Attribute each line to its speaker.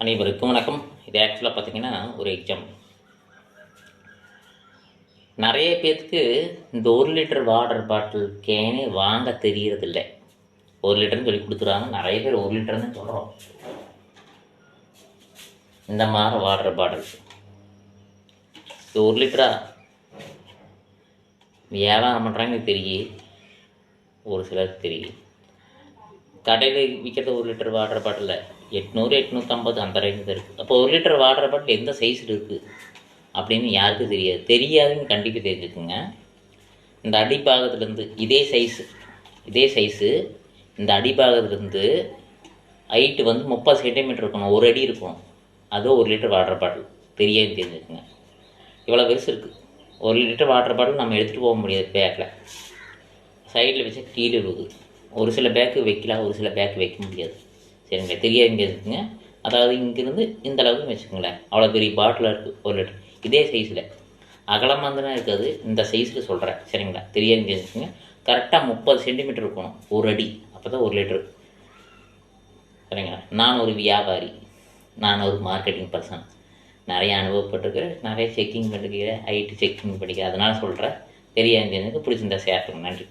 Speaker 1: அனைவருக்கும் வணக்கம். இது ஆக்சுவலாக பார்த்தீங்கன்னா ஒரு எக்ஸாம். நிறைய பேர்த்துக்கு இந்த 1 லிட்டர் வாட்டர் பாட்டில் கேனே வாங்க தெரியறதில்லை. 1 லிட்டர்னு சொல்லி கொடுத்துருவாங்க. நிறைய பேர் 1 லிட்டர்னு சொல்கிறோம். இந்த மாதிரி வாட்டர் பாட்டில் இது 1 லிட்டரா வியாபாரம் பண்ணுறாங்க தெரியும். ஒரு சிலருக்கு தெரியும். கடையில் விற்கிறது 1 லிட்டர் வாட்டர் பாட்டிலில் 800 850 அந்த ரேஞ்சில் இருக்குது. அப்போ 1 லிட்டர் வாட்டர் பாட்டில் எந்த சைஸில் இருக்குது அப்படின்னு யாருக்கும் தெரியாதுன்னு கண்டிப்பாக தெரிஞ்சுக்குங்க. இந்த அடிப்பாகத்துலேருந்து இதே சைஸு இந்த அடிப்பாகத்துலேருந்து ஹைட்டு வந்து 30 சென்டிமீட்டர் இருக்கணும், 1 அடி இருக்கும். அதுவும் 1 லிட்டர் வாட்டர் பாட்டில் தெரிஞ்சுக்குங்க. இவ்வளோ பெருசு இருக்குது. 1 லிட்டர் வாட்டர் பாட்டில் நம்ம எடுத்துகிட்டு போக முடியாது. பேக்கில் சைடில் வச்சு கீழே இருக்குது. ஒரு சில பேக்கு வைக்கலாம், ஒரு சில பேக்கு வைக்க முடியாது. சரிங்களா? தெரியாதுங்க. அதாவது இங்கேருந்து இந்த அளவுக்கு வச்சுக்கோங்களேன். அவ்வளோ பெரிய பாட்டிலாக இருக்குது 1 லிட்டர். இதே சைஸில் அகலமாக தான் இருக்காது. இந்த சைஸில் சொல்கிறேன். சரிங்களா? தெரியாதுங்க. கரெக்டாக 30 சென்டிமீட்டர் இருக்கணும், 1 அடி. அப்போ தான் 1 லிட்டரு. சரிங்களா? நான் ஒரு வியாபாரி, நான் ஒரு மார்க்கெட்டிங் பர்சன். நிறைய அனுபவப்பட்டிருக்கிறேன், நிறைய செக்கிங் பண்ணிக்கிறேன், ஐடி செக்கிங் பண்ணிக்கிறேன். அதனால் சொல்கிறேன். தெரியாதுங்க. பிடிச்சிருந்தா ஷேர் பண்ணுங்க. நன்றி.